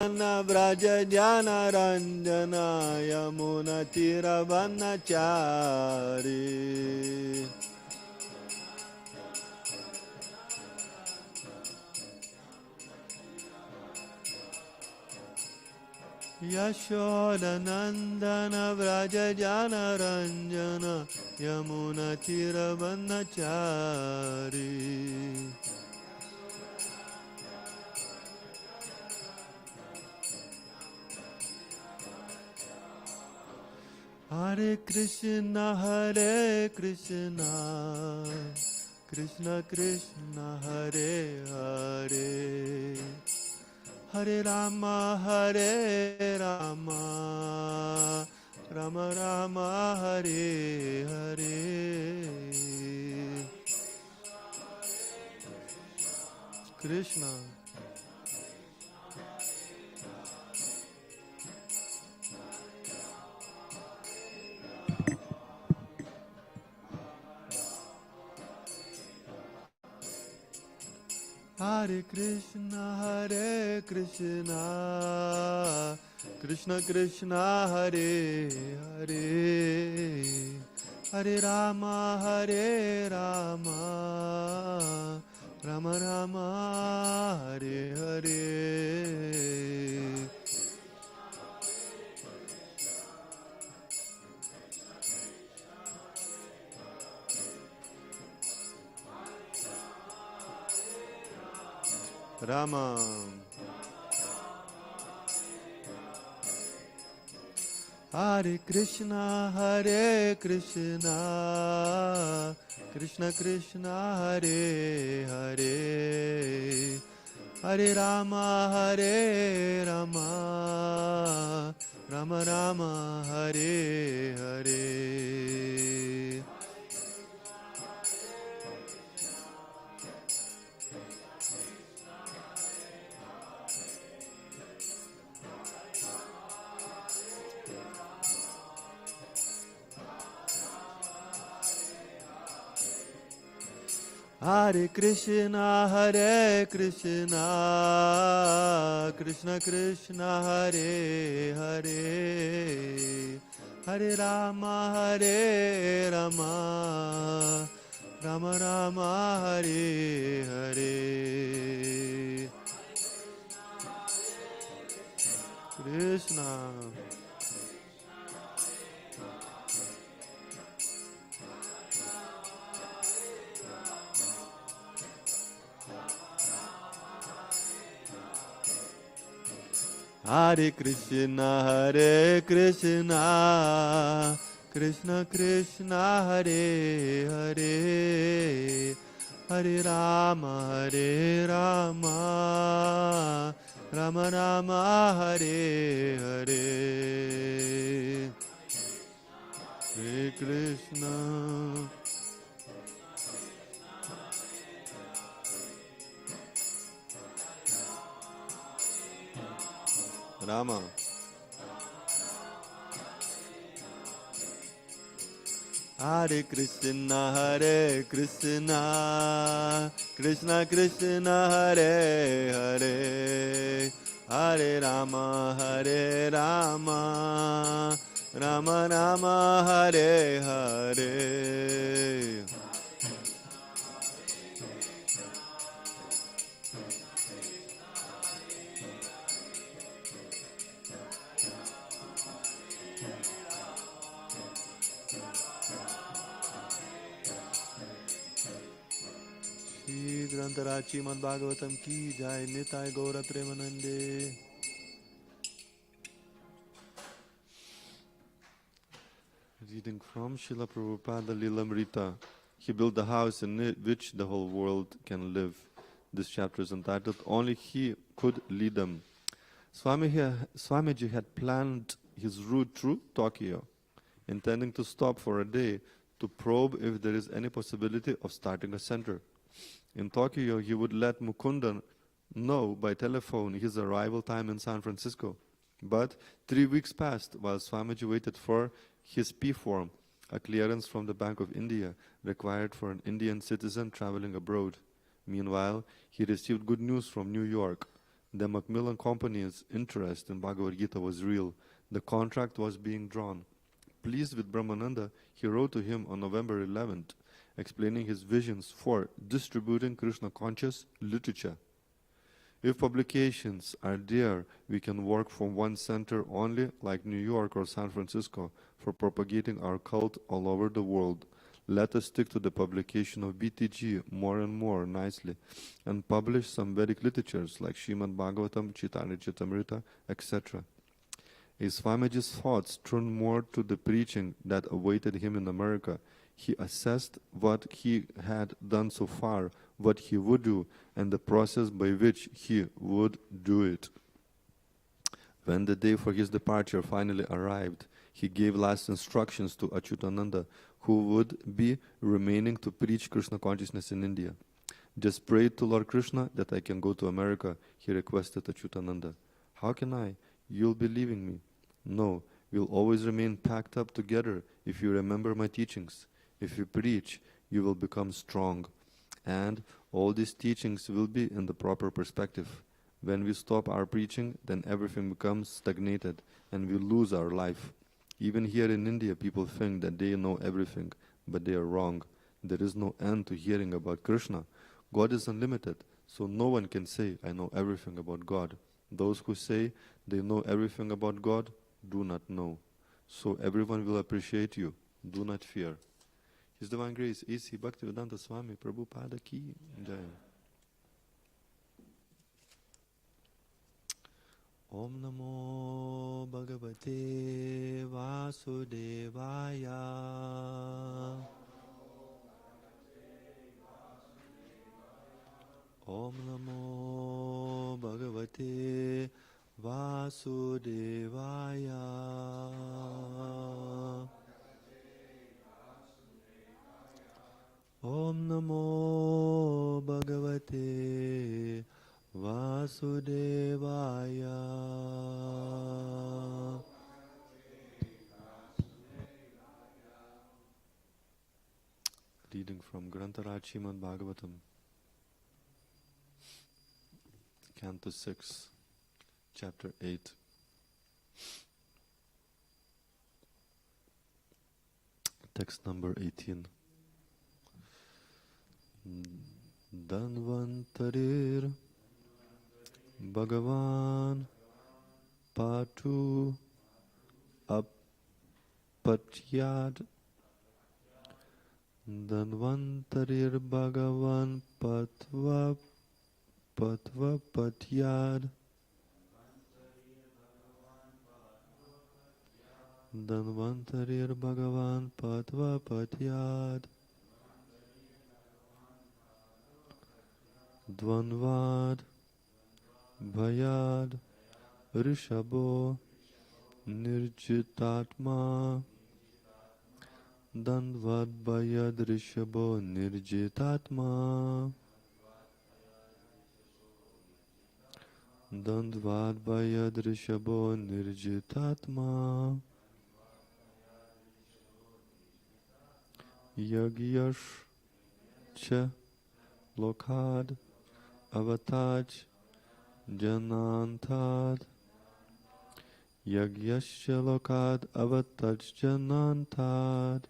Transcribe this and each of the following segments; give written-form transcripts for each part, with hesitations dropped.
Vraja Jana Ranjana Yamuna Tiravanachari Yashoda Nandana Vraja Jana Ranjana Yamuna Tiravanachari Hare Krishna, Krishna Krishna, Hare Hare, Hare Rama, Rama Rama, Hare Hare. Krishna. Hare Krishna, Krishna Krishna, Hare Hare, Hare Rama, Rama Rama, Hare Hare. Rama. Hare Krishna, Krishna Krishna, Hare Hare, Hare Rama, Rama Rama, Hare Hare. Hare Krishna, Krishna Krishna, Hare Hare, Hare Rama, Rama Rama, Hare Hare. Krishna. Hare Krishna, Krishna Krishna, Hare Hare, Hare Rama, Rama Rama, Hare Hare. Hare Krishna. Rama. Hare Krishna, Krishna Krishna, Hare Hare, Hare Rama, Rama Rama, Hare Hare. Grantara Srimad Bhagavatam ki jai, Nitai Gaura Premanande. Reading from Srila Prabhupada Lilamrita. He built the house in which the whole world can live. This chapter is entitled, Only He Could Lead Them. Swamiji had planned his route through Tokyo, intending to stop for a day to probe if there is any possibility of starting a center. In Tokyo, he would let Mukunda know by telephone his arrival time in San Francisco. But 3 weeks passed while Swamiji waited for his P-form, a clearance from the Bank of India required for an Indian citizen traveling abroad. Meanwhile, he received good news from New York. The Macmillan Company's interest in Bhagavad Gita was real. The contract was being drawn. Pleased with Brahmananda, he wrote to him on November 11th, explaining his visions for distributing Krishna-conscious literature. If publications are there, we can work from one center only, like New York or San Francisco, for propagating our cult all over the world. Let us stick to the publication of BTG more and more nicely, and publish some Vedic literatures like Srimad Bhagavatam, Chaitanya Charitamrita, etc. As Swamiji's thoughts turned more to the preaching that awaited him in America, he assessed what he had done so far, what he would do, and the process by which he would do it. When the day for his departure finally arrived, he gave last instructions to Achyutananda, who would be remaining to preach Krishna consciousness in India. Just pray to Lord Krishna that I can go to America, he requested Achyutananda. How can I? You'll be leaving me. No, we'll always remain packed up together if you remember my teachings. If you preach, you will become strong. And all these teachings will be in the proper perspective. When we stop our preaching, then everything becomes stagnated and we lose our life. Even here in India, people think that they know everything, but they are wrong. There is no end to hearing about Krishna. God is unlimited, so no one can say, I know everything about God. Those who say they know everything about God do not know. So everyone will appreciate you. Do not fear. His Divine Grace, A.C. Bhaktivedanta Swami Prabhupada Ki Jai. Om Namo Bhagavate Vasudevaya. Om Namo Bhagavate Vasudevaya. Om Namo Bhagavate Vasudevaya. Reading from Grantaraj Srimad Bhagavatam, Canto 6, Chapter 8. Text number 18. Dhanvantarir Bhagavan Patu Apatyad. Dhanvantarir Bhagavan Patva Patyad. Dhanvantarir Bhagavan Patva Patyad. Dvanvad Bhayad Rishabho Nirjitatma. Dvanvad Bhayad Rishabho Nirjitatma. Dvanvad Bhayad Rishabho Nirjitatma. Yagyash Cha Lokad Avataj Janantad. Yagyasya Lokad Avataj Janantad.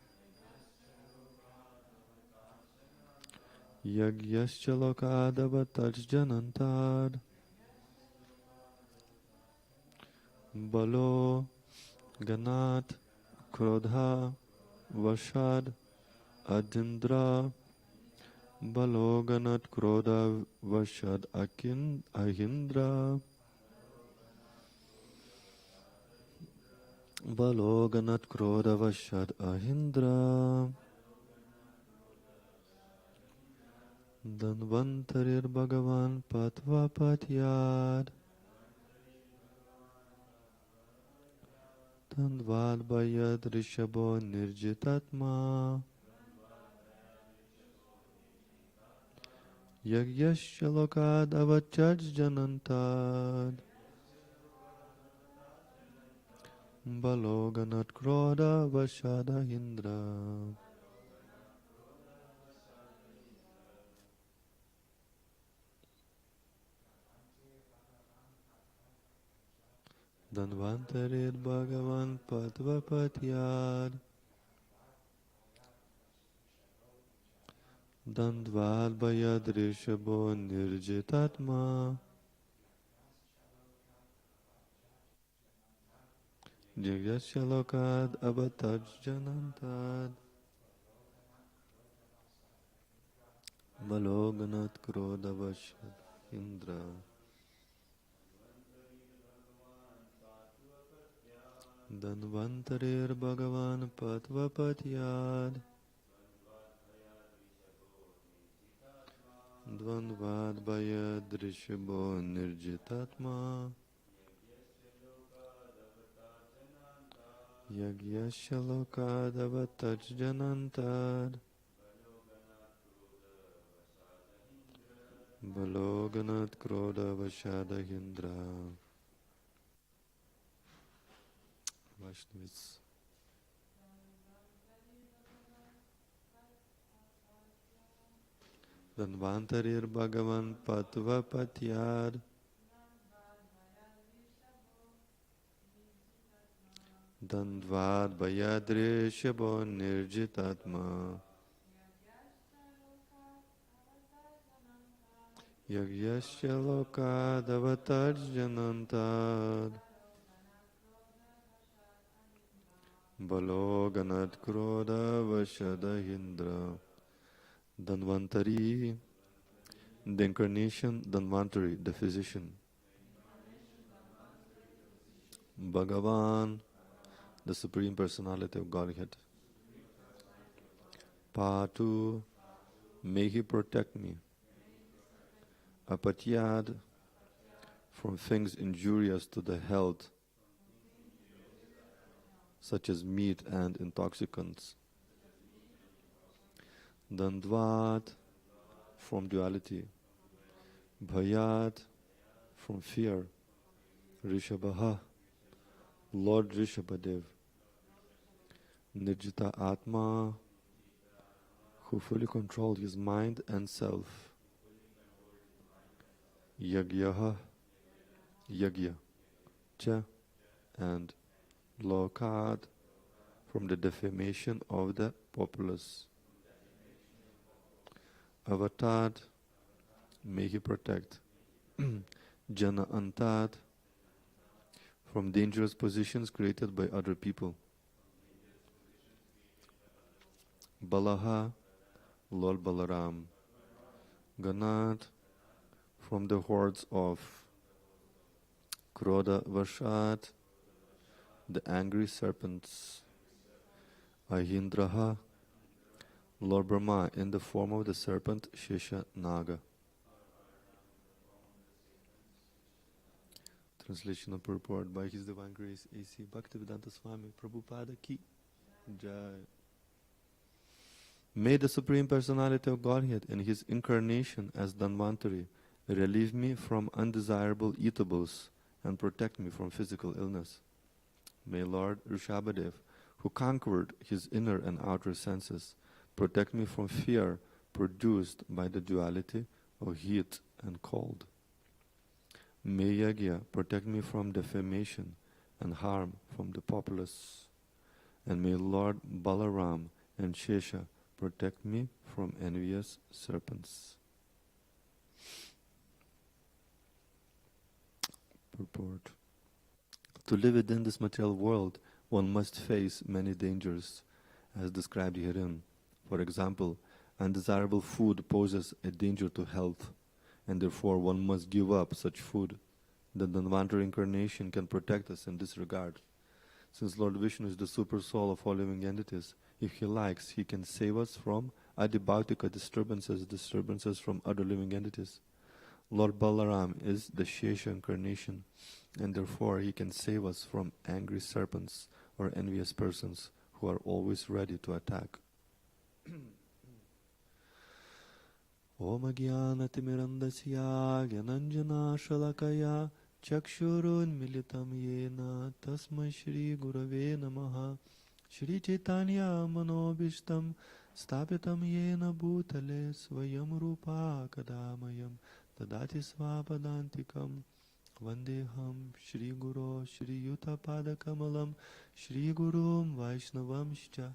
Yagyasya Lokad Avataj Janantad. Balo Ganat Krodha Vashad Adindra. Baloganat Krodha Vashad Ahindra. Baloganat Krodha Vashad Ahindra. Dhanvantarir Bhagavan Patva Patyad. Dhanvad Bhayad Rishabho Nirjitatma. Yagyasya Lokad Avachaj Janantad. Baloganat Krodha Vashada Hindra. Danvantarir Bhagavan Patvapatyad Dandvad Bhayadrishabho Nirjitatma Jigyashalokad Avataj Janantad Baloganat Krodavashad Indra Danvantarir Bhagavan Patvapatyad Dvanvad Bhayadrishabho Nirjitatma Yagyashalokad Avataj Janantad Baloganat Krodavashada Indra. Vaishnavits. Danvantarir Bhagavan Patvapatyad Dandvad Bhayadrishabho Nirjitatma Yagyashalokad Avataj Janantad Baloganat Krodavashada Indra. Dhanvantari, the incarnation, Dhanvantari, the physician. Bhagavan, the Supreme Personality of Godhead. Patu, may he protect me. Apatyad, from things injurious to the health, such as meat and intoxicants. Dandvat, from duality. Bhayat, from fear. Rishabha, Lord Rishabhadev. Nirjita Atma, who fully controlled his mind and self. Yagyaha, Yagya, Cha, and Lokat, from the defamation of the populace. Avatad, may he protect. Jana Antad, from dangerous positions created by other people. Balaha, Lord Balaram. Ganat, from the hordes of Krodha Vashat, the angry serpents. Ahindraha, Lord Brahma, in the form of the serpent Shesha Naga. Translation of purport by His Divine Grace A.C. Bhaktivedanta Swami Prabhupada Ki Jai. May the Supreme Personality of Godhead in His incarnation as Dhanvantari relieve me from undesirable eatables and protect me from physical illness. May Lord Rishabhadev, who conquered his inner and outer senses, protect me from fear produced by the duality of heat and cold. May Yagya protect me from defamation and harm from the populace. And may Lord Balaram and Shesha protect me from envious serpents. Purport. To live within this material world, one must face many dangers, as described herein. For example, undesirable food poses a danger to health, and therefore one must give up such food. The Dhanvantari incarnation can protect us in this regard. Since Lord Vishnu is the super soul of all living entities, if he likes, he can save us from adibhautika disturbances from other living entities. Lord Balaram is the Shesha incarnation, and therefore he can save us from angry serpents or envious persons who are always ready to attack. Om Agyanatimirandasya Gyananjana Shalakaya Chakshurun Militam Yena Tasmai Shri Gurave Namaha Shri Chaitanya Manobishtam Stapitam Yena Bhutale Swayam Rupa Kadamayam Tadati Svapadantikam Vandeham Shri Guru Shri Yuta Pada Kamalam Shri Gurum Vaishnavamscha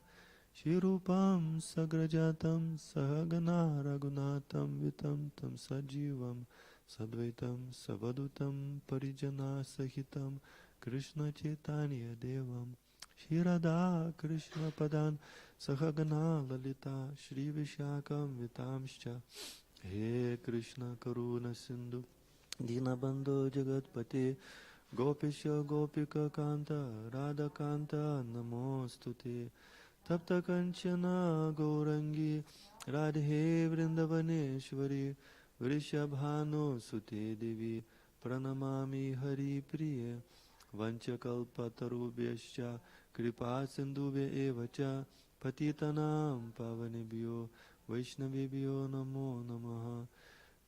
Shri Rupam Sagrajatam Sahagana Raghunatam Vitam Tam Sajivam Sadvaitam Savadutam Parijana Sahitam Krishna Chaitanya Devam Shri Radha Krishna Padan Sahagana Lalita Shri Vishakam Vitamscha He Krishna Karuna Sindhu Dinabandhu Jagatpate Gopisha Gopika Kanta Radha Kanta Namostute Tapta Kanchana Gaurangi Radhe Vrindavaneshwari Vrishabhano Sute Devi Pranamami Hari Priye Vanchakalpatarubhyascha Kripa Sindhubhya Evacha Patitanam Pavanebhyo Vaishnavebhyo Namo Namaha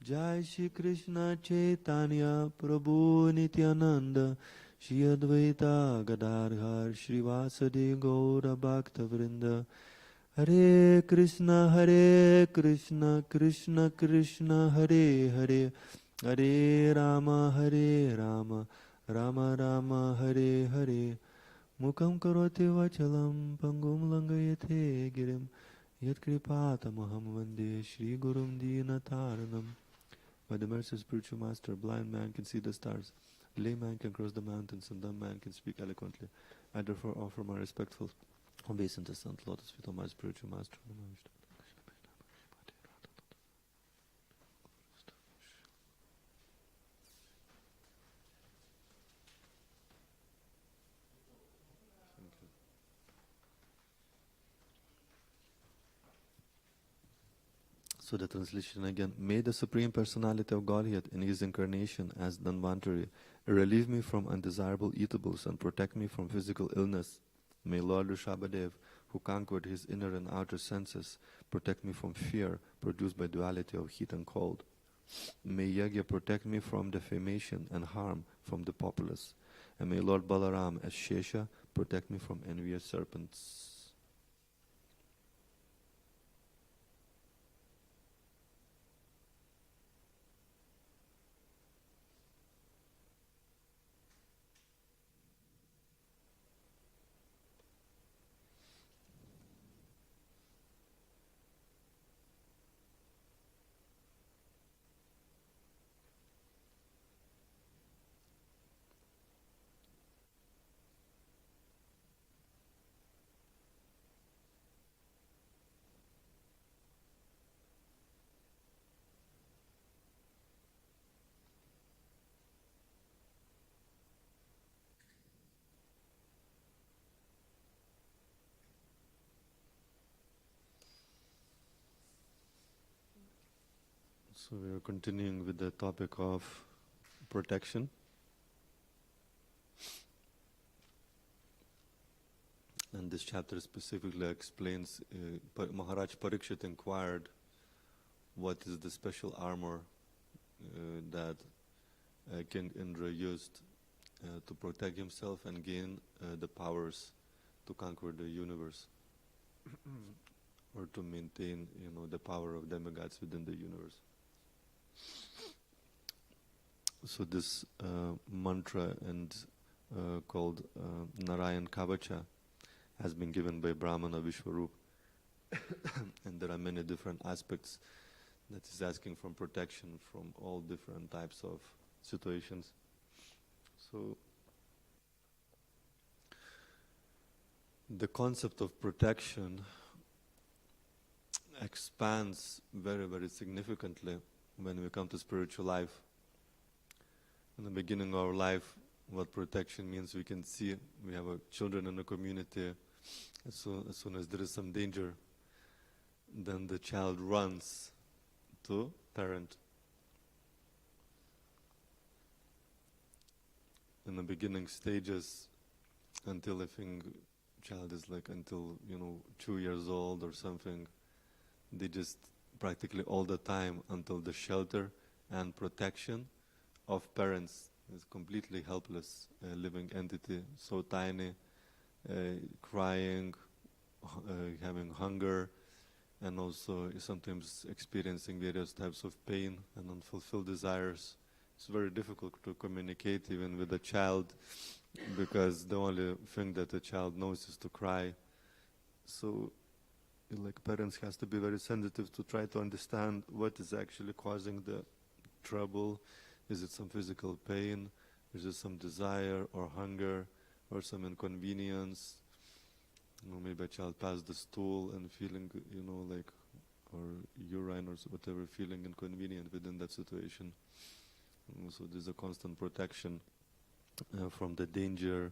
Jai Shri Krishna Chaitanya Prabhu Nityananda Shri Advaita Gadadhar Shri Vasadi Gaura Bhakta Vrinda Hare Krishna Krishna Krishna Hare Hare Hare Rama Rama Rama Hare Hare Mukam Karoti Vachalam Pangum Langayate Girim Yat Kripatamaham Vande Shri Gurum Dinataranam. By the mercy of spiritual master, a blind man can see the stars, a lame man can cross the mountains, and dumb man can speak eloquently. I therefore offer my respectful obeisance to the lotus feet of my spiritual master. So the translation again. May the Supreme Personality of Godhead in His incarnation as Dhanvantari relieve me from undesirable eatables and protect me from physical illness. May Lord Rishabhadev, who conquered his inner and outer senses, protect me from fear produced by duality of heat and cold. May Yagya protect me from defamation and harm from the populace. And may Lord Balaram as Shesha protect me from envious serpents. So we are continuing with the topic of protection. And this chapter specifically explains, Maharaj Parikshit inquired what is the special armor that King Indra used to protect himself and gain the powers to conquer the universe or to maintain, the power of demigods within the universe. So this mantra and called Narayan Kavacha has been given by Brahmana Vishwarup. And there are many different aspects that is asking from protection from all different types of situations. So the concept of protection expands very, very significantly when we come to spiritual life. In the beginning of our life, what protection means, we can see we have children in the community. As soon as there is some danger, then the child runs to parent. In the beginning stages, until I think child is until 2 years old or something, they just practically all the time until the shelter and protection of parents is completely helpless, living entity, so tiny, crying, having hunger, and also sometimes experiencing various types of pain and unfulfilled desires it's very difficult to communicate even with a child, because the only thing that a child knows is to cry. So, like, parents has to be very sensitive to try to understand what is actually causing the trouble. Is it some physical pain? Is it some desire or hunger or some inconvenience? Maybe a child passed the stool and feeling, like, or urine or whatever, feeling inconvenient within that situation. So there's a constant protection from the danger,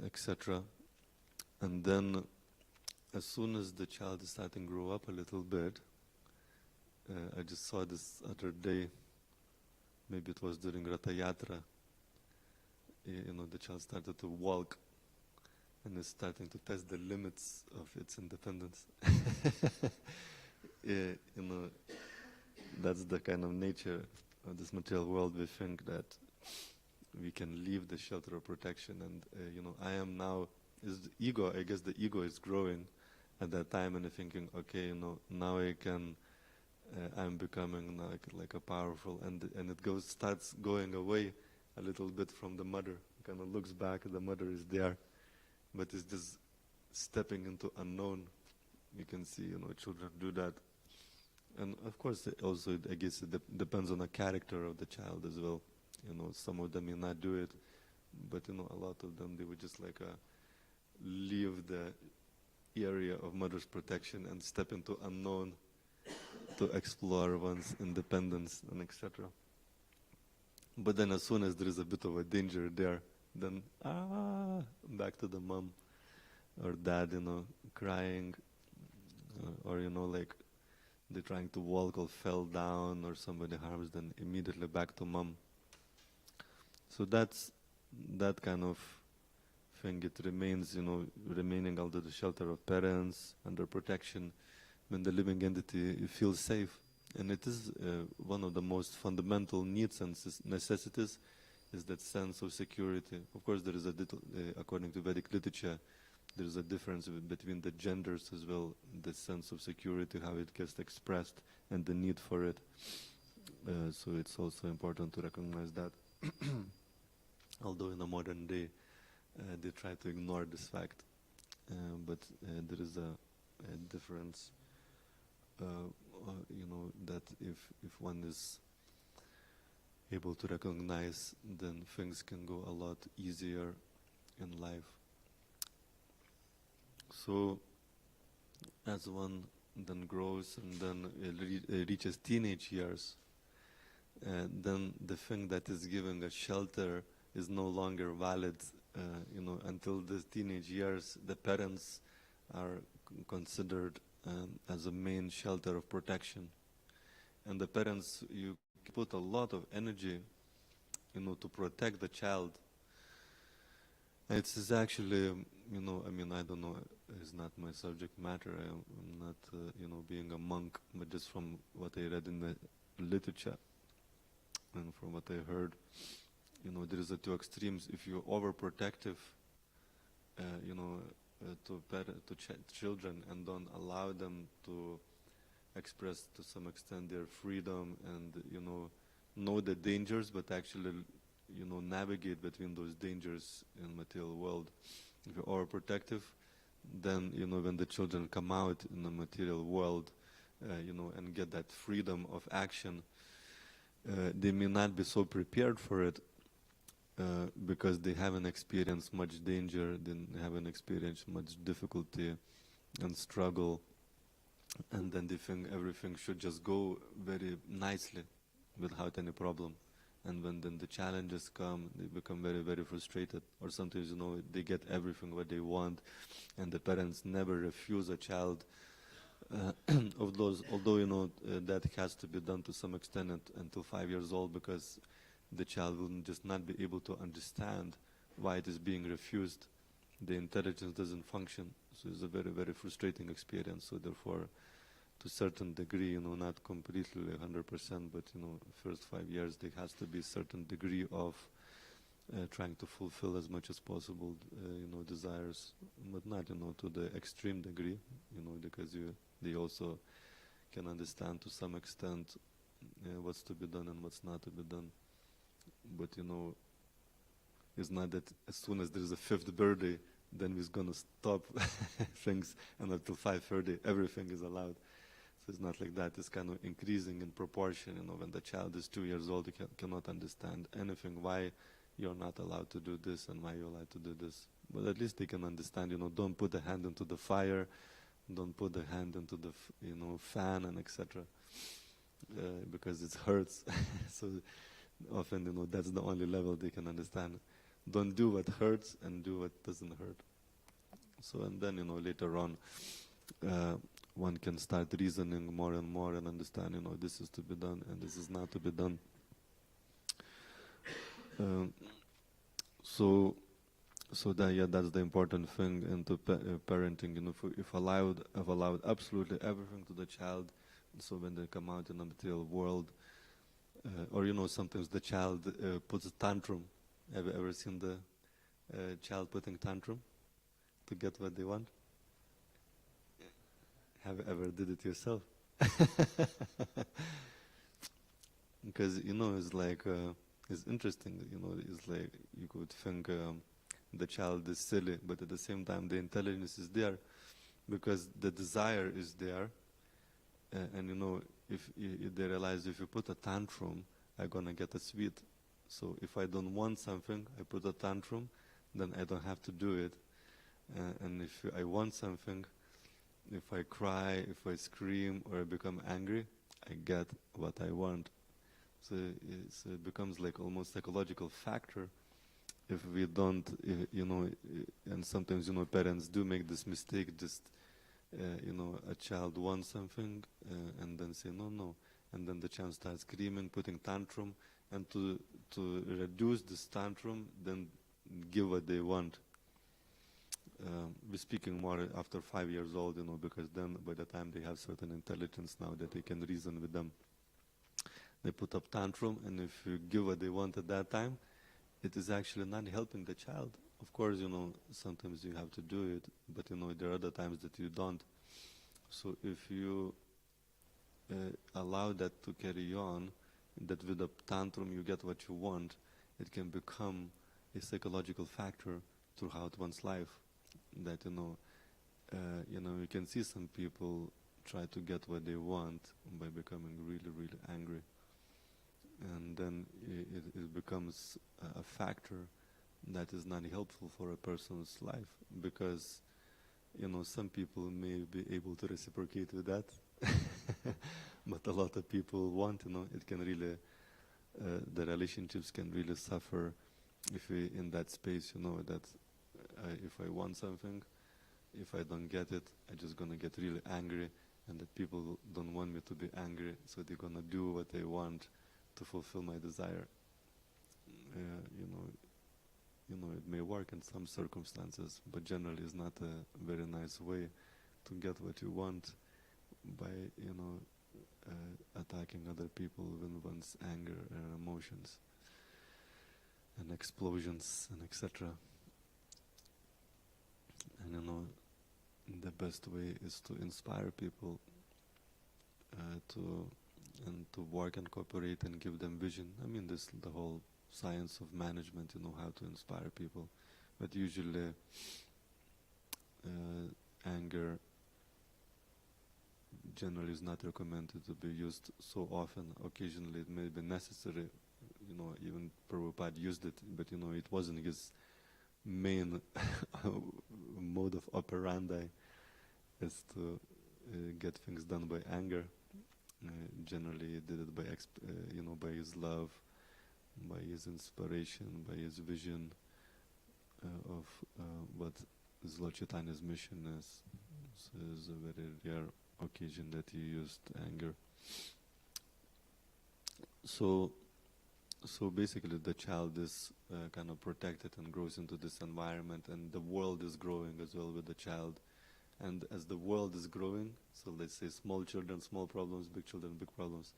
etc. And then, as soon as the child is starting to grow up a little bit, I just saw this other day, maybe it was during Ratha Yatra, the child started to walk and is starting to test the limits of its independence. That's the kind of nature of this material world. We think that we can leave the shelter of protection, and I am now, is the ego, I guess the ego is growing at that time, and I'm thinking, okay, now I can, I'm becoming like a powerful, and it starts going away a little bit from the mother. Kind of looks back, the mother is there, but it's just stepping into unknown. You can see, children do that. And of course, also, I guess it depends on the character of the child as well. Some of them may not do it, but a lot of them, they would just leave the area of mother's protection and step into unknown to explore one's independence and etc. But then as soon as there is a bit of a danger there, then back to the mom or dad, crying, or like they're trying to walk or fell down or somebody harms them, immediately back to mom. So that's that kind of thing. It remains, remaining under the shelter of parents, under protection, when the living entity feels safe. And it is one of the most fundamental needs and necessities, is that sense of security. Of course, there is according to Vedic literature, there is a difference between the genders as well, the sense of security, how it gets expressed, and the need for it. So it's also important to recognize that. Although in the modern day, they try to ignore this fact. But there is a difference, that if one is able to recognize, then things can go a lot easier in life. So, as one then grows and then reaches teenage years, then the thing that is giving a shelter is no longer valid. Until the teenage years, the parents are considered as a main shelter of protection. And the parents, you put a lot of energy, to protect the child. It's actually, I don't know, it's not my subject matter. I'm not, being a monk, but just from what I read in the literature and from what I heard, there is two extremes. If you're overprotective, to children and don't allow them to express to some extent their freedom and, know the dangers, but actually, navigate between those dangers in material world. If you're overprotective, then, when the children come out in the material world, and get that freedom of action, they may not be so prepared for it, because they haven't experienced much danger, they haven't experienced much difficulty and struggle, and then they think everything should just go very nicely without any problem. And when then the challenges come, they become very, very frustrated. Or sometimes, they get everything what they want, and the parents never refuse a child of those, although, that has to be done to some extent until 5 years old, because the child will just not be able to understand why it is being refused. The intelligence doesn't function. So it's a very, very frustrating experience. So therefore, to a certain degree, not completely 100%, but, first 5 years, there has to be a certain degree of trying to fulfill as much as possible, desires, but not, to the extreme degree, because they also can understand to some extent what's to be done and what's not to be done. But it's not that as soon as there's a fifth birthday, then we're gonna stop things, and until 5:30, everything is allowed. So it's not like that. It's kind of increasing in proportion. When the child is 2 years old, he cannot understand anything. Why you're not allowed to do this and why you're allowed to do this. But at least they can understand. Don't put the hand into the fire, don't put the hand into the fan and etc. Because it hurts. So often that's the only level they can understand. Don't do what hurts and do what doesn't hurt. So and then later on, one can start reasoning more and more and understand, this is to be done and this is not to be done. So that's the important thing into parenting. If allowed absolutely everything to the child, so when they come out in the material world, or sometimes the child puts a tantrum. Have you ever seen the child putting tantrum to get what they want? Have you ever did it yourself? Because it's like it's interesting. It's like you could think the child is silly, but at the same time the intelligence is there, because the desire is there, and if they realize if you put a tantrum, I'm gonna get a sweet. So if I don't want something, I put a tantrum, then I don't have to do it. And if I want something, if I cry, if I scream, or I become angry, I get what I want. So it becomes like almost psychological factor. If we don't, and sometimes parents do make this mistake. Just a child wants something, and then say no, and then the child starts screaming, putting tantrum, and to reduce this tantrum, then give what they want. We're speaking more after 5 years old, because then by the time they have certain intelligence now that they can reason with them, they put up tantrum, and if you give what they want at that time, it is actually not helping the child. Of course, sometimes you have to do it, but there are other times that you don't. So if you allow that to carry on, that with a tantrum you get what you want, it can become a psychological factor throughout one's life. That you can see some people try to get what they want by becoming really, really angry, and then it becomes a factor that is not helpful for a person's life, because some people may be able to reciprocate with that, but a lot of people want. It can really, the relationships can really suffer if we in that space. That if I want something, if I don't get it, I'm just gonna get really angry, and that people don't want me to be angry, so they're gonna do what they want to fulfill my desire. It may work in some circumstances, but generally it's not a very nice way to get what you want by, attacking other people with one's anger and emotions and explosions and etc. And the best way is to inspire people to work and cooperate and give them vision. I mean, this the whole science of management, how to inspire people. But usually anger generally is not recommended to be used so often. Occasionally it may be necessary. Even Prabhupada used it, but it wasn't his main mode of operandi, is to get things done by anger. Generally he did it by by his love, by his inspiration, by his vision of what Lord Chaitanya's mission is. So it's a very rare occasion that he used anger. So basically the child is kind of protected and grows into this environment, and the world is growing as well with the child. And as the world is growing, so let's say small children, small problems, big children, big problems,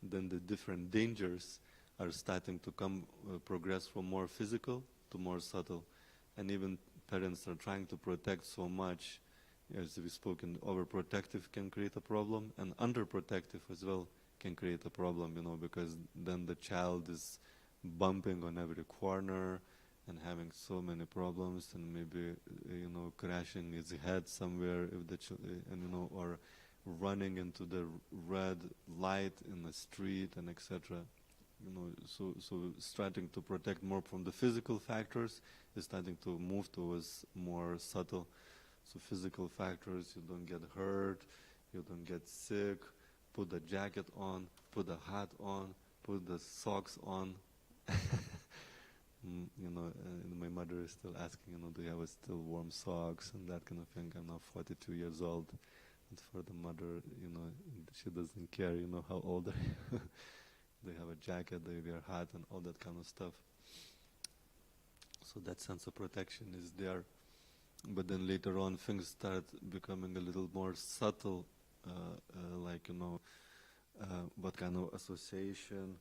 then the different dangers are starting to progress from more physical to more subtle. And even parents are trying to protect so much. As we spoke, overprotective can create a problem, and underprotective as well can create a problem, because then the child is bumping on every corner and having so many problems, and maybe crashing his head somewhere if or running into the red light in the street and etc. So starting to protect more from the physical factors is starting to move towards more subtle. So physical factors, you don't get hurt, you don't get sick, put the jacket on, put the hat on, put the socks on. And my mother is still asking, do you have still warm socks and that kind of thing. I'm now 42 years old. And for the mother, she doesn't care, how old are you. They have a jacket, they wear a hat and all that kind of stuff. So that sense of protection is there. But then later on things start becoming a little more subtle, like, what kind of association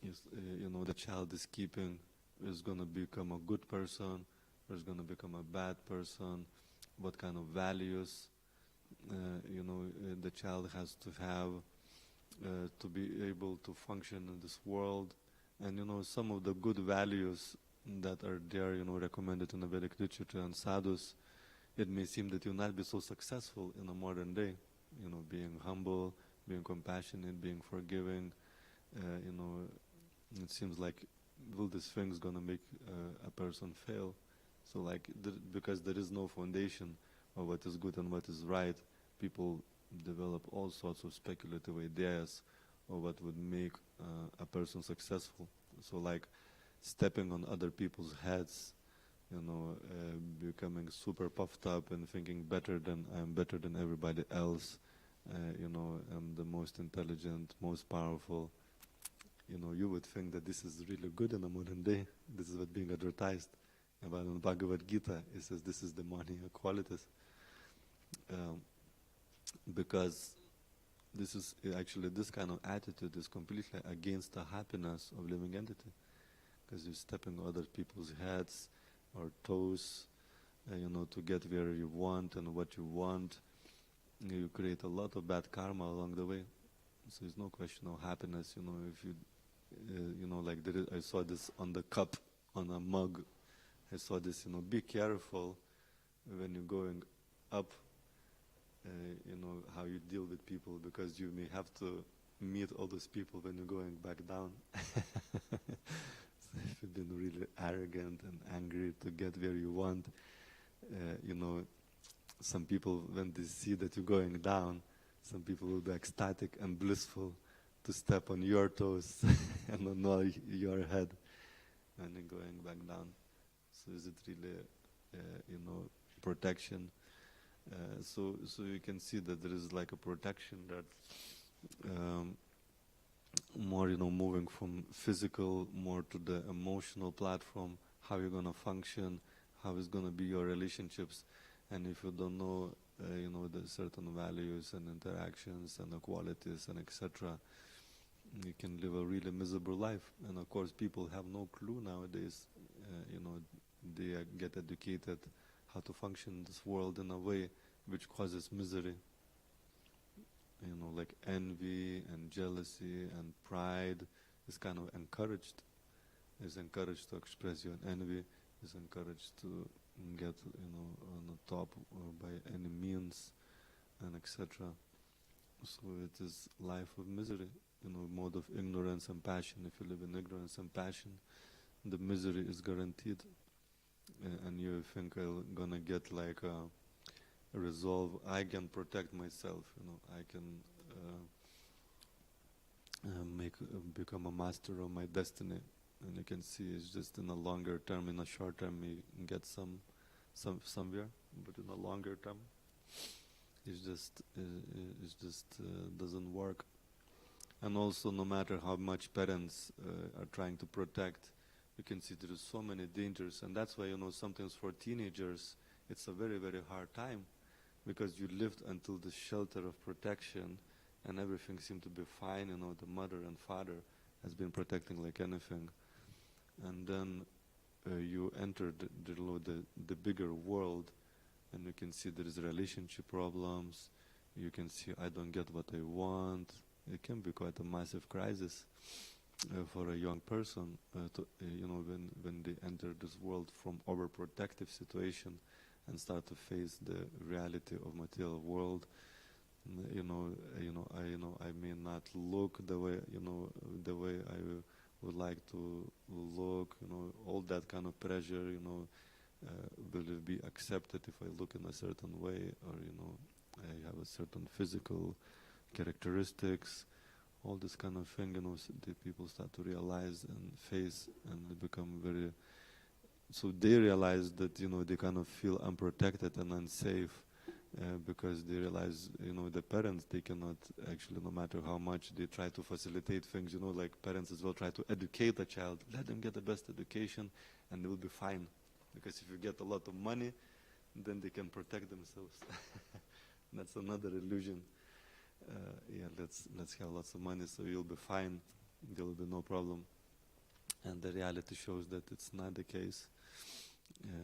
is, the child is keeping, is going to become a good person, or is going to become a bad person, what kind of values, the child has to have to be able to function in this world. And, some of the good values that are there, recommended in the Vedic literature and sadhus, it may seem that you'll not be so successful in a modern day, being humble, being compassionate, being forgiving, it seems like all these things gonna make a person fail. So like, because there is no foundation of what is good and what is right, people develop all sorts of speculative ideas of what would make a person successful. So like stepping on other people's heads, becoming super puffed up and thinking I'm better than everybody else, I'm the most intelligent, most powerful. You would think that this is really good in the modern day. This is what being advertised. But in Bhagavad Gita, it says this is demonic qualities. Because this is actually, this kind of attitude is completely against the happiness of living entity. Because you're stepping on other people's heads or toes, to get where you want and what you want. You create a lot of bad karma along the way. So there's no question of happiness, if you, like I saw this on the cup, on a mug. I saw this, be careful when you're going up, how you deal with people, because you may have to meet all those people when you're going back down. So if you've been really arrogant and angry to get where you want, some people, when they see that you're going down, some people will be ecstatic and blissful to step on your toes and on your head when you're going back down. So is it really, protection? So you can see that there is like a protection that more, moving from physical more to the emotional platform, how you're going to function, how is going to be your relationships. And if you don't know, the certain values and interactions and the qualities and etc., you can live a really miserable life. And of course, people have no clue nowadays. They get educated how to function in this world in a way which causes misery. Like envy and jealousy and pride is kind of encouraged. Is encouraged to express your envy. Is encouraged to get, on the top by any means, and etc. So it is life of misery, mode of ignorance and passion. If you live in ignorance and passion, the misery is guaranteed. And you think I'm gonna get like a resolve. I can protect myself. I can become a master of my destiny. And you can see it's just in a longer term. In a short term, you can get somewhere, but in a longer term, it just doesn't work. And also, no matter how much parents are trying to protect, you can see there is so many dangers. And that's why, sometimes for teenagers, it's a very, very hard time, because you lived until the shelter of protection and everything seemed to be fine. The mother and father has been protecting like anything. And then you enter the bigger world, and you can see there is relationship problems. You can see I don't get what I want. it can be quite a massive crisis for a young person, when they enter this world from overprotective situation and start to face the reality of material world. I may not look the way I would like to look. All that kind of pressure. Will it be accepted if I look in a certain way, or I have a certain physical characteristics, all this kind of thing. The people start to realize and face, and they become very. So they realize that they kind of feel unprotected and unsafe. Because they realize, the parents, they cannot actually, no matter how much they try to facilitate things, like parents as well try to educate a child, let them get the best education and they will be fine. Because if you get a lot of money, then they can protect themselves. That's another illusion. Let's have lots of money so you'll be fine, there will be no problem. And the reality shows that it's not the case.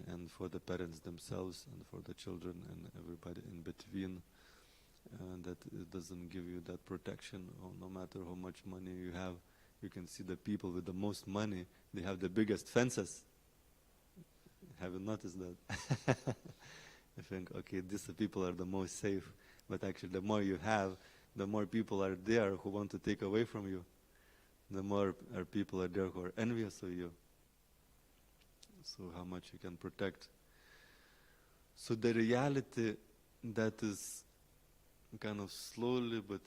And for the parents themselves and for the children and everybody in between, that it doesn't give you that protection. No matter how much money you have, you can see the people with the most money, they have the biggest fences. Have you noticed that? I think, okay, these people are the most safe, but actually the more you have, the more people are there who want to take away from you. The more people are there who are envious of you. So how much you can protect. So the reality that is kind of slowly but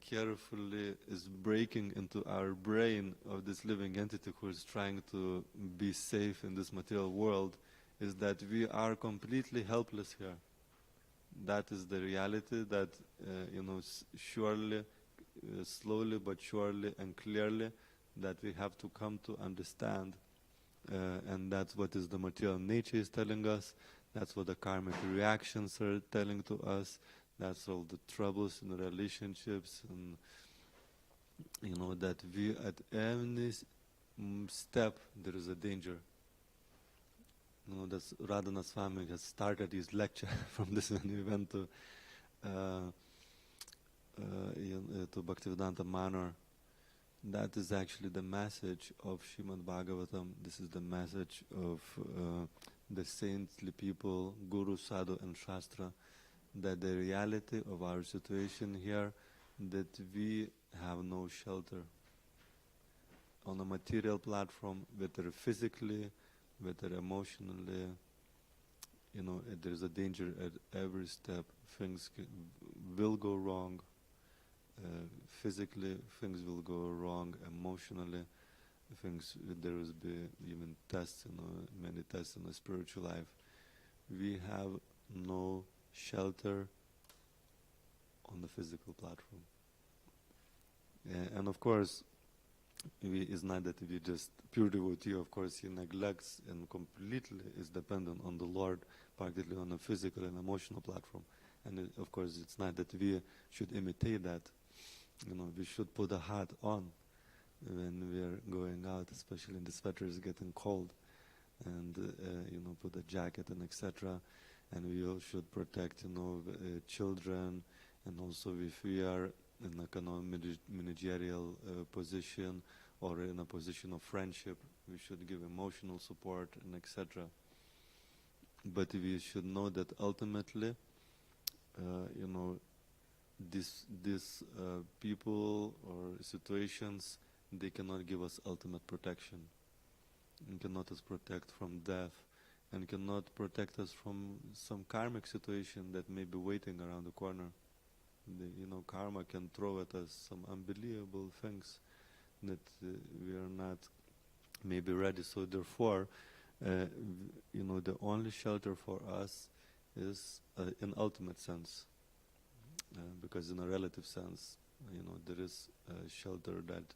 carefully is breaking into our brain of this living entity who is trying to be safe in this material world is that we are completely helpless here. That is the reality that, surely, slowly but surely and clearly that we have to come to understand. And that's what is the material nature is telling us. That's what the karmic reactions are telling to us. That's all the troubles in the relationships, and that we at any step there is a danger. That's Radhanath Swami has started his lecture from this when we went to Bhaktivedanta Manor. That is actually the message of Srimad Bhagavatam. This is the message of the saintly people, Guru, Sadhu and Shastra, that the reality of our situation here, that we have no shelter. On a material platform, whether physically, whether emotionally, there is a danger at every step. Things will go wrong. Physically, things will go wrong. Emotionally, there will be even tests, many tests in the spiritual life. We have no shelter on the physical platform. And of course, it's not that we just pure devotee. Of course, he neglects and completely is dependent on the Lord, particularly on the physical and emotional platform. And of course, it's not that we should imitate that. We should put a hat on when we are going out, especially in the sweater is getting cold, and put a jacket and etc. And we all should protect, children, and also if we are in a kind of managerial position or in a position of friendship, we should give emotional support and etc. But we should know that ultimately, these people or situations, they cannot give us ultimate protection, and cannot us protect from death, and cannot protect us from some karmic situation that may be waiting around the corner. Karma can throw at us some unbelievable things that we are not maybe ready. So therefore, the only shelter for us is in ultimate sense. Because in a relative sense, there is a shelter that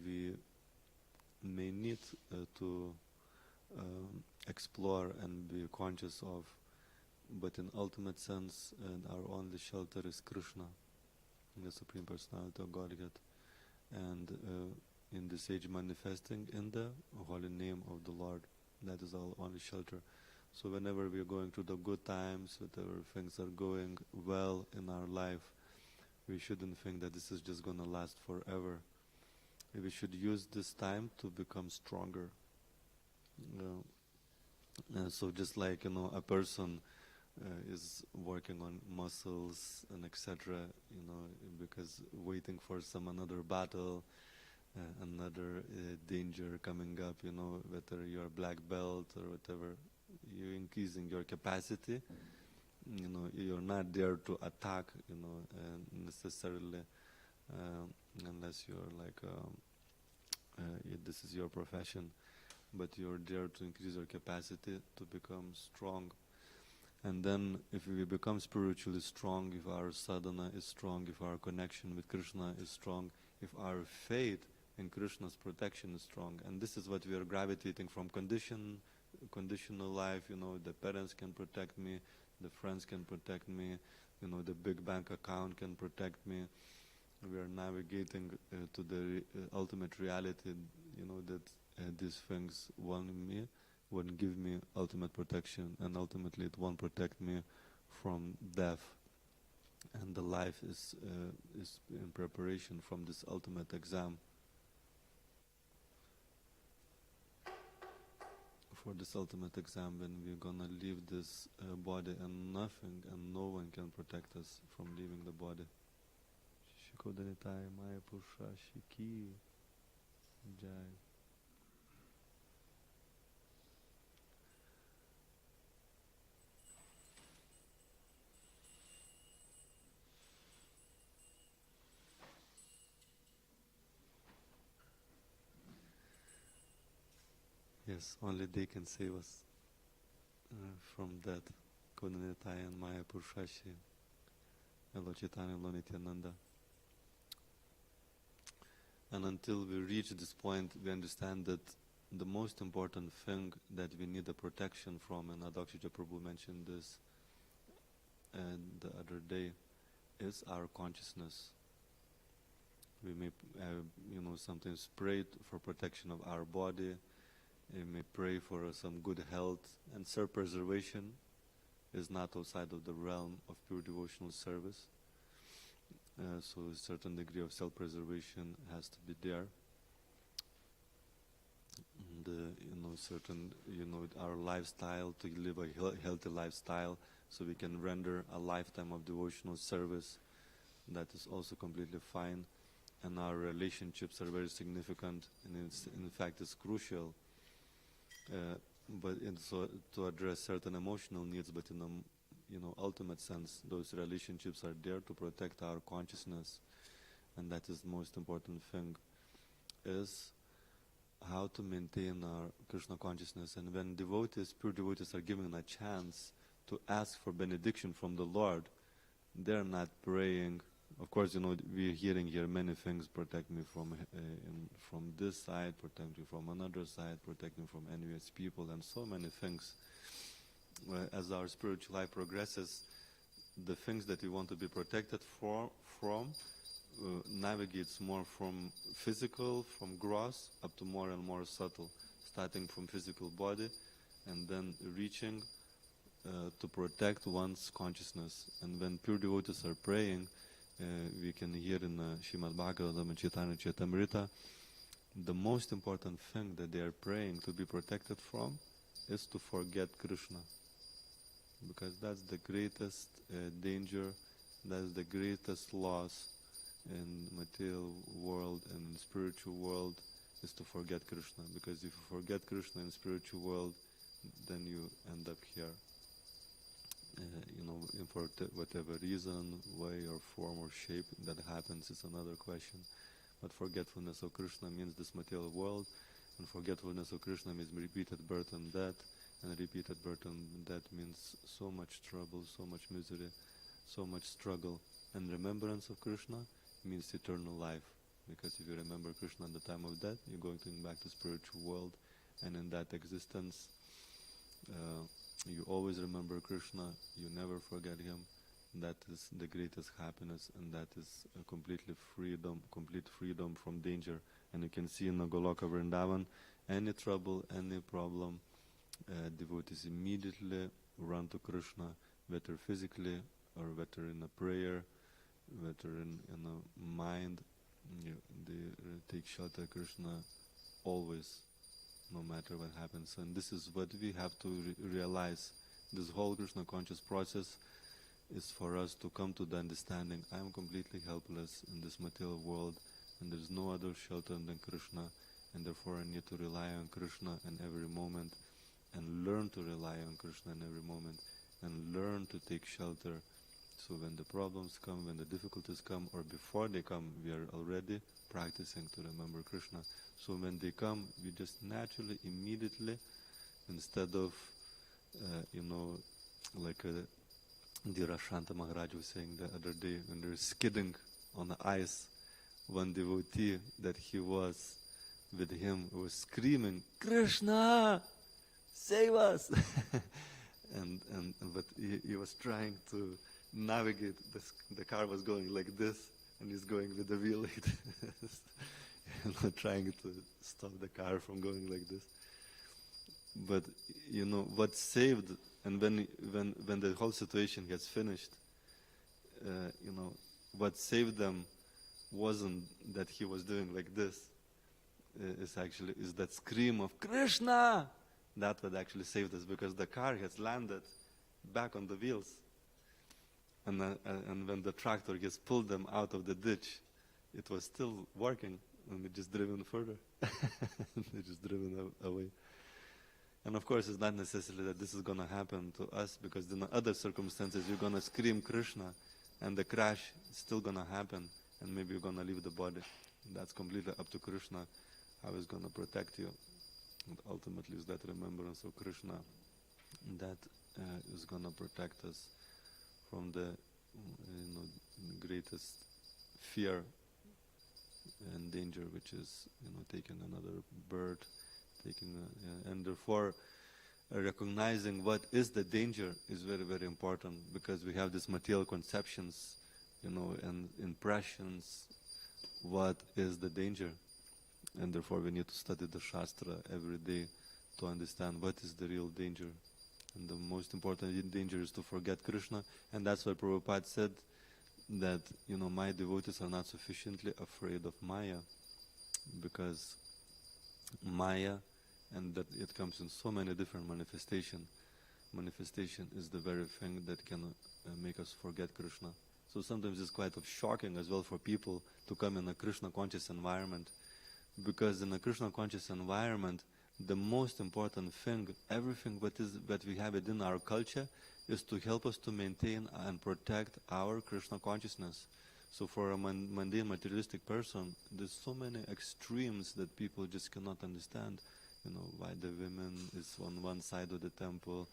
we may need to explore and be conscious of. But in ultimate sense, our only shelter is Krishna, the Supreme Personality of Godhead, and in this age manifesting in the holy name of the Lord. That is our only shelter. So whenever we are going through the good times, whenever things are going well in our life, we shouldn't think that this is just going to last forever. We should use this time to become stronger. So just like, a person is working on muscles and etc., because waiting for another battle, another danger coming up, whether you're black belt or whatever, you're increasing your capacity. You're not there to attack, necessarily, unless you're like, this is your profession, but you're there to increase your capacity to become strong. And then if we become spiritually strong, if our sadhana is strong, if our connection with Krishna is strong, if our faith in Krishna's protection is strong, and this is what we are gravitating from, conditional life, the parents can protect me, the friends can protect me, the big bank account can protect me. We are navigating to the ultimate reality, that these things won't give me ultimate protection, and ultimately it won't protect me from death. And the life is in preparation from this ultimate exam. For this ultimate exam, when we're gonna leave this body, and nothing and no one can protect us from leaving the body. Shikodanitai Maya Pusha Shiki Jai. Yes, only they can save us from that. Kodanitai and Maya Pushashi Elochitani Lonityananda. And until we reach this point, we understand that the most important thing that we need a protection from, and Adakshija Prabhu mentioned this the other day, is our consciousness. We may, sometimes pray for protection of our body. We may pray for some good health, and self-preservation is not outside of the realm of pure devotional service. So a certain degree of self-preservation has to be there. Our lifestyle, to live a healthy lifestyle, so we can render a lifetime of devotional service. That is also completely fine. And our relationships are very significant, and in fact it's crucial. So to address certain emotional needs, but in a ultimate sense, those relationships are there to protect our consciousness, and that is the most important thing, is how to maintain our Krishna consciousness. And when pure devotees are given a chance to ask for benediction from the Lord, they're not praying. Of course, we're hearing here many things: protect me from this side, protect me from another side, protect me from envious people, and so many things. As our spiritual life progresses, the things that we want to be protected from navigates more from physical, from gross, up to more and more subtle, starting from physical body, and then reaching to protect one's consciousness. And when pure devotees are praying, we can hear in Srimad Bhagavatam and Chaitanya Charitamrita, the most important thing that they are praying to be protected from is to forget Krishna. Because that's the greatest danger, that's the greatest loss in material world and in spiritual world, is to forget Krishna. Because if you forget Krishna in spiritual world, then you end up here. For whatever reason, way or form or shape that happens is another question. But forgetfulness of Krishna means this material world, and forgetfulness of Krishna means repeated birth and death, and repeated birth and death means so much trouble, so much misery, so much struggle. And remembrance of Krishna means eternal life, because if you remember Krishna at the time of death, you're going to back to spiritual world, and in that existence, you always remember Krishna, you never forget him. That is the greatest happiness, and that is a complete freedom from danger. And you can see in the Goloka Vrindavan, any trouble, any problem, devotees immediately run to Krishna, whether physically or whether in a prayer, that are in a mind, they take shelter Krishna always, no matter what happens. And this is what we have to realize. This whole Krishna conscious process is for us to come to the understanding, I am completely helpless in this material world, and there is no other shelter than Krishna, and therefore I need to rely on Krishna in every moment, and learn to rely on Krishna in every moment, and learn to take shelter. So when the problems come, when the difficulties come, or before they come, we are already practicing to remember Krishna. So when they come, we just naturally, immediately, instead of, like Dhirashanta Maharaj was saying the other day, when they're skidding on the ice, one devotee that he was with him was screaming, Krishna, save us! But he was trying to navigate. The car was going like this, and he's going with the wheel like this, trying to stop the car from going like this. But what saved, and when the whole situation gets finished, what saved them wasn't that he was doing like this. Is that scream of Krishna. That what actually saved us, because the car has landed back on the wheels, and when the tractor gets pulled them out of the ditch, it was still working, and they just driven further. They just driven away. And of course, it's not necessarily that this is going to happen to us, because in other circumstances you're going to scream Krishna, and the crash is still going to happen, and maybe you're going to leave the body. That's completely up to Krishna, how he's going to protect you. And ultimately, is that remembrance of Krishna that is going to protect us from the greatest fear and danger, which is taking another birth, and therefore recognizing what is the danger is very, very important, because we have these material conceptions, and impressions, what is the danger, and therefore we need to study the Shastra every day to understand what is the real danger. And the most important danger is to forget Krishna, and that's why Prabhupada said that my devotees are not sufficiently afraid of Maya, because Maya, and that it comes in so many different manifestations. Manifestation is the very thing that can make us forget Krishna. So sometimes it's quite shocking as well for people to come in a Krishna conscious environment, because in a Krishna conscious environment, the most important thing, everything that we have within our culture, is to help us to maintain and protect our Krishna consciousness. So for a mundane materialistic person, there's so many extremes that people just cannot understand. Why the women is on one side of the temple,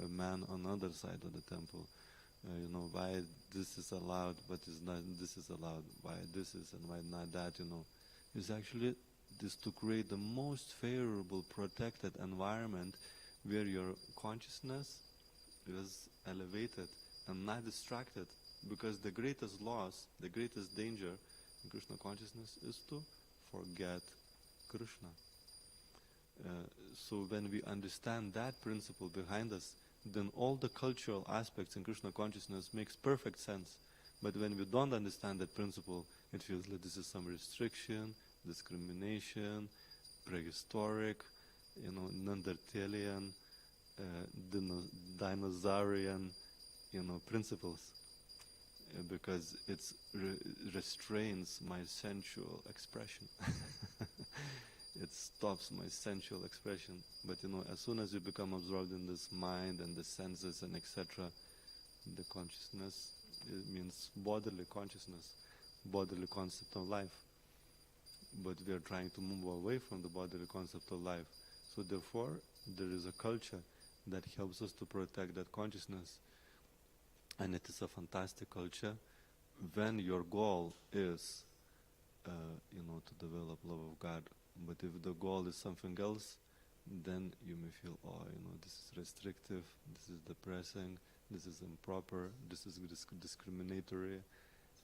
a man on the other side of the temple. Why this is allowed, but is not, this is allowed, why this is and why not that, It's actually this to create the most favorable, protected environment where your consciousness is elevated and not distracted, because the greatest loss, the greatest danger in Krishna consciousness is to forget Krishna. So when we understand that principle behind us, then all the cultural aspects in Krishna consciousness makes perfect sense. But when we don't understand that principle, it feels like this is some restriction, discrimination, prehistoric, Neanderthalian, dinosaurian, principles, because it restrains my sensual expression. It stops my sensual expression. But as soon as you become absorbed in this mind and the senses and etc., the consciousness, it means bodily consciousness, bodily concept of life. But we are trying to move away from the bodily concept of life. So therefore, there is a culture that helps us to protect that consciousness. And it is a fantastic culture when your goal is, to develop love of God. But if the goal is something else, then you may feel, this is restrictive, this is depressing, this is improper, this is discriminatory.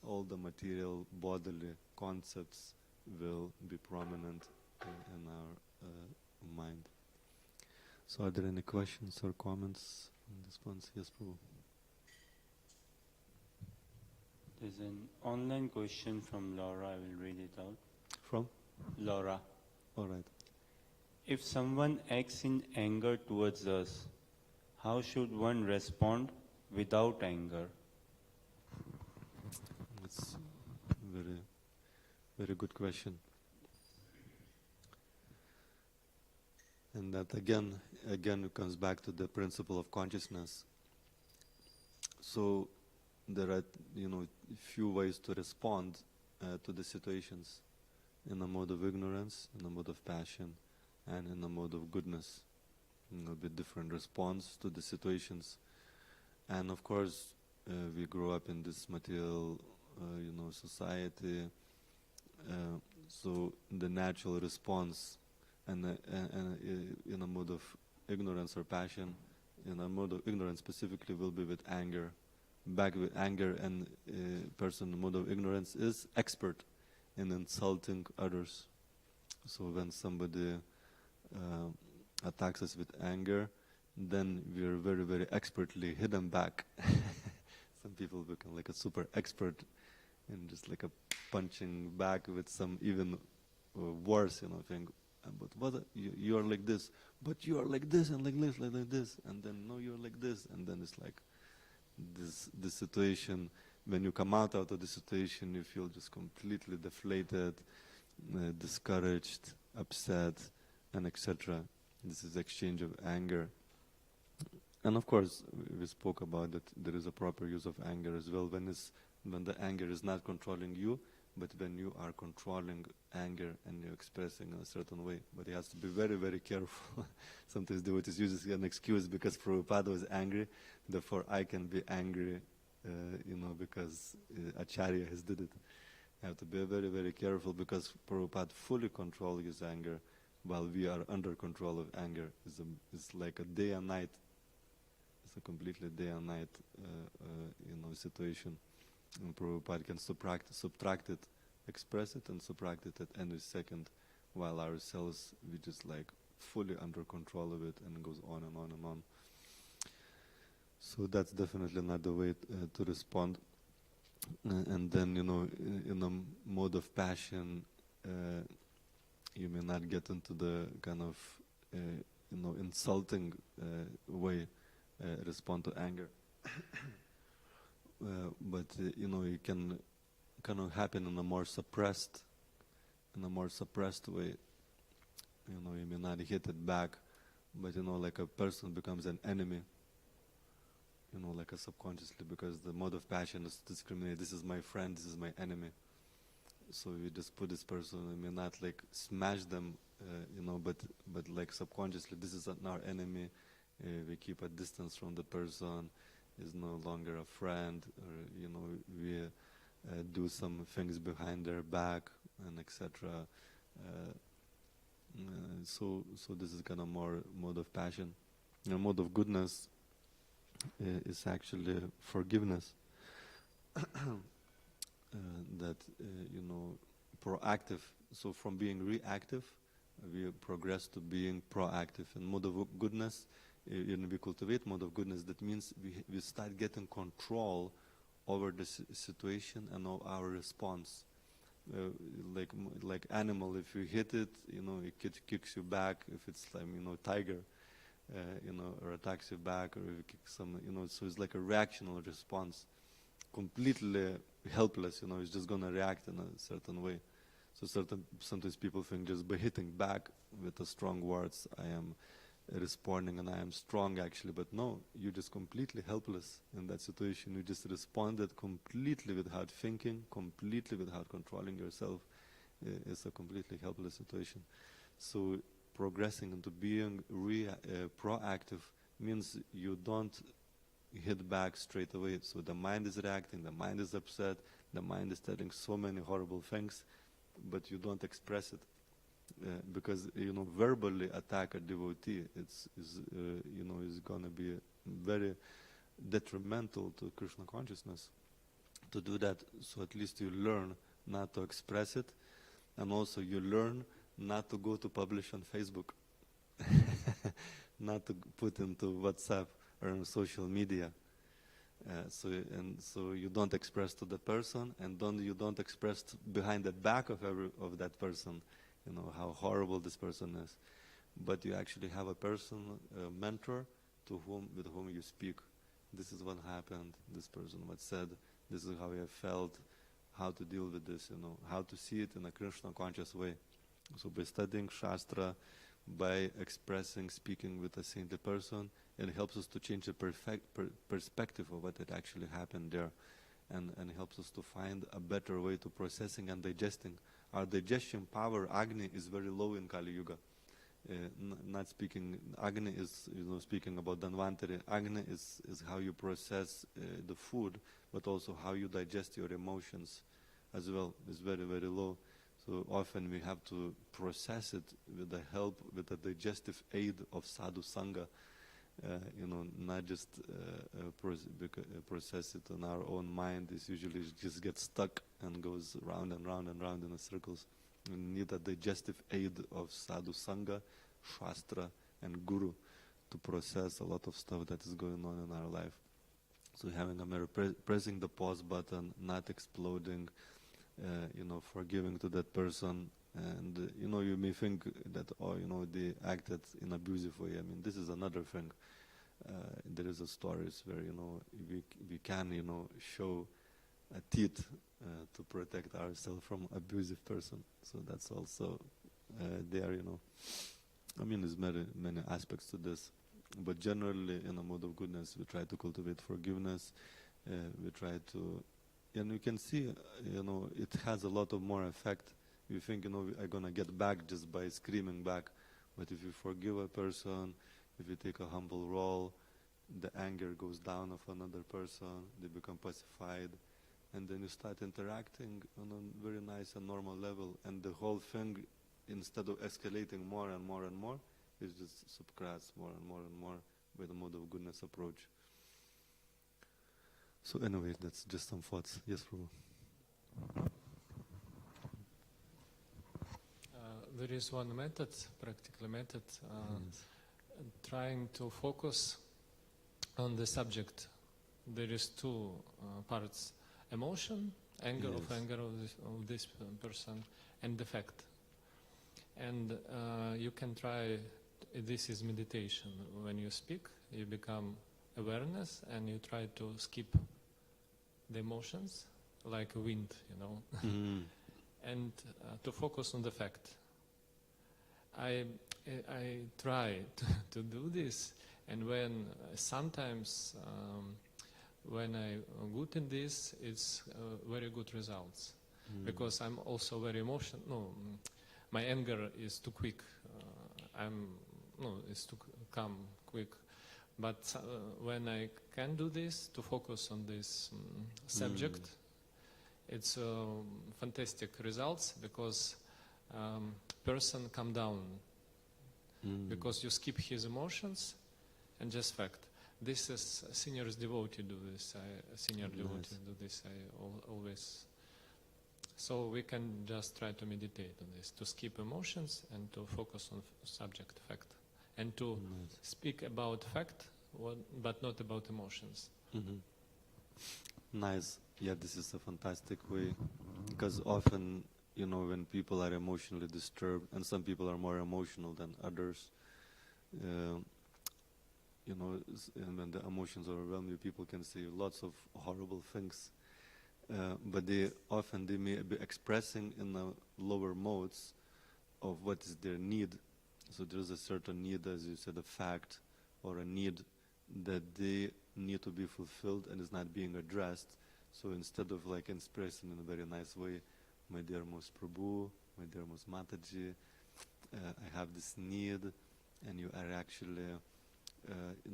All the material bodily concepts will be prominent in our mind. So are there any questions or comments in this one? Yes, Prabhu. There's an online question from Laura. I will read it out. From? Laura. All right. If someone acts in anger towards us, how should one respond without anger? That's very, very good question. And that again it comes back to the principle of consciousness. So there are, few ways to respond to the situations: in a mode of ignorance, in a mode of passion, and in a mode of goodness. A bit different response to the situations. And of course, we grow up in this material, society. So the natural response, and in a mode of ignorance or passion, in a mode of ignorance specifically, will be with anger. Back with anger, and person in mode of ignorance is expert in insulting others. So when somebody attacks us with anger, then we are very, very expertly hidden back. Some people become like a super expert in just like a punching back with some even worse, thing. But what you are like this, but you are like this and like this, like this, and then no, you're like this, and then it's like this situation. When you come out of the situation, you feel just completely deflated, discouraged, upset, and etc. This is exchange of anger. And of course, we spoke about that there is a proper use of anger as well, when the anger is not controlling you, but when you are controlling anger and you're expressing in a certain way. But he has to be very, very careful. Sometimes devotees use an excuse because Prabhupada was angry, therefore I can be angry, because Acharya has did it. You have to be very, very careful, because Prabhupada fully controls his anger, while we are under control of anger. It's like a day and night. It's a completely day and night, situation. And Prabhupada can subtract it, express it, and subtract it at any second, while ourselves, we just like fully under control of it, and it goes on and on and on. So that's definitely not the way to respond. And then, in a mode of passion, you may not get into the kind of, insulting way, respond to anger. But it can kind of happen in a more suppressed way. You may not hit it back, but like a person becomes an enemy. Like a subconsciously, because the mode of passion is to discriminate. This is my friend, this is my enemy. So you just put this person, you may not like smash them, but like subconsciously, this is our enemy. We keep a distance from the person. Is no longer a friend, or we do some things behind their back, and etc. So this is kind of more mode of passion. Mode of goodness is actually forgiveness. That proactive. So from being reactive, we progress to being proactive. And mode of goodness, we cultivate mode of goodness. That means we start getting control over the situation and our response. Like animal, if you hit it, it kicks you back. If it's like tiger, or attacks you back, or if you kick some, so it's like a reactional response, completely helpless. It's just gonna react in a certain way. So sometimes people think just by hitting back with the strong words, I am responding and I am strong actually, but no, you're just completely helpless in that situation. You just responded completely without thinking, completely without controlling yourself. It's a completely helpless situation. So progressing into being proactive means you don't hit back straight away. So the mind is reacting, the mind is upset, the mind is telling so many horrible things, but you don't express it. Because verbally attack a devotee, is going to be very detrimental to Krishna consciousness. To do that, so at least you learn not to express it, and also you learn not to go to publish on Facebook, not to put into WhatsApp or on social media. So you don't express to the person, and you don't express behind the back of that person, how horrible this person is. But you actually have a person, a mentor, with whom you speak. This is what happened. This person what said. This is how I felt. How to deal with this, how to see it in a Krishna conscious way. So by studying Shastra, by speaking with a saintly person, it helps us to change the perspective of what had actually happened there, and helps us to find a better way to processing and digesting. Our digestion power, Agni, is very low in Kali Yuga. Not speaking, Agni is, speaking about Dhanvantari. Agni is how you process the food, but also how you digest your emotions as well. Is very, very low. So often we have to process it with the digestive aid of sadhu sangha, not just process it on our own mind. It usually just gets stuck and goes round and round and round in the circles. We need a digestive aid of sadhu sangha, shastra, and guru to process a lot of stuff that is going on in our life. So having a mirror, pressing the pause button, not exploding, forgiving to that person. And, you may think that, they acted in abusive way. I mean, this is another thing. There is a stories where, we can, show a teeth to protect ourselves from abusive person. So that's also there, I mean, there's many aspects to this. But generally, in a mode of goodness, we try to cultivate forgiveness. We try to, and you can see, it has a lot of more effect. You think, I'm going to get back just by screaming back. But if you forgive a person, if you take a humble role, the anger goes down of another person, they become pacified, and then you start interacting on a very nice and normal level. And the whole thing, instead of escalating more and more and more, is just suppressed more and more and more by the mode of goodness approach. So anyway, that's just some thoughts. Yes, Prabhu. There is one method, practical method, trying to focus on the subject. There is two parts: emotion, anger of this person, and the fact. And you can try. This is meditation. When you speak, you become awareness, and you try to skip the emotions, like a wind, and to focus on the fact. I try to do this, and when sometimes when I good in this, it's very good results, because I'm also very emotional. No, my anger is too quick. It's to come quick. But when I can do this, to focus on this subject, it's fantastic results, because person come down, because you skip his emotions and just fact. This is seniors devotee do this. Devotee do this. I always. So we can just try to meditate on this, to skip emotions and to focus on subject, fact, and to speak about fact, but not about emotions. Nice. Yeah, this is a fantastic way, because often, when people are emotionally disturbed, and some people are more emotional than others, and when the emotions overwhelm you, people can say lots of horrible things. But they may be expressing in the lower modes of what is their need. So there's a certain need, as you said, a fact or a need that they need to be fulfilled and is not being addressed. So instead of expressing in a very nice way, my dear most Prabhu, my dear most Mataji, I have this need, and you are actually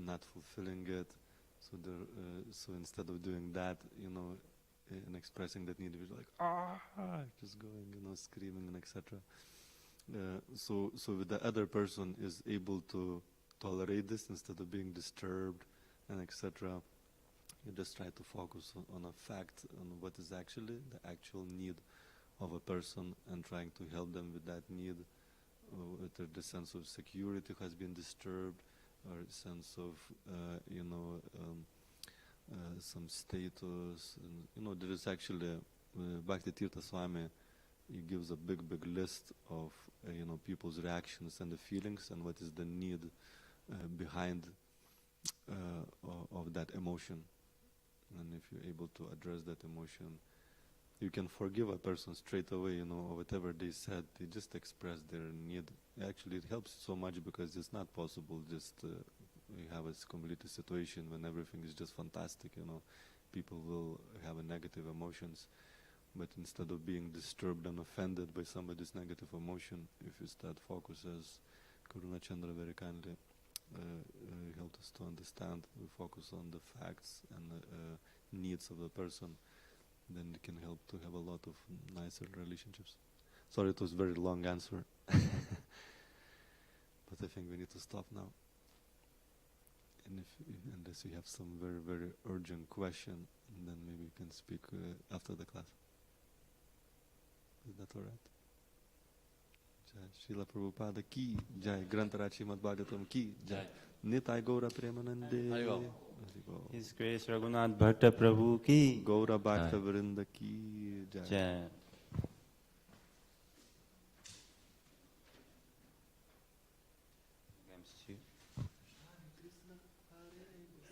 not fulfilling it. So instead of doing that, and expressing that need, we're just going, screaming and etc. So the other person is able to tolerate this instead of being disturbed and etc. You just try to focus on a fact, on what is actually the actual need of a person, and trying to help them with that need, whether the sense of security has been disturbed, or sense of some status. And, there is actually Bhakti Tirtha Swami. He gives a big list of people's reactions and the feelings and what is the need behind of that emotion. And if you're able to address that emotion, you can forgive a person straight away, or whatever they said. They just express their need. Actually, it helps so much because it's not possible just you have a complete situation when everything is just fantastic, People will have a negative emotions. But instead of being disturbed and offended by somebody's negative emotion, if you start focus, as Karuna Chandra very kindly helped us to understand, we focus on the facts and needs of the person, then it can help to have a lot of nicer relationships. Sorry, it was a very long answer. But I think we need to stop now. And unless you have some very, very urgent question, then maybe you can speak after the class. Is that alright? Jai Srila Prabhupada ki Jai, Grantaraj Srimad Bhagavatam ki Jai, Nitai Gaura Premanande, His Grace Raghunatha Bhatta Prabhu ki Gaura Bhakta Vrinda ki Jai. Jai. Thanks to you.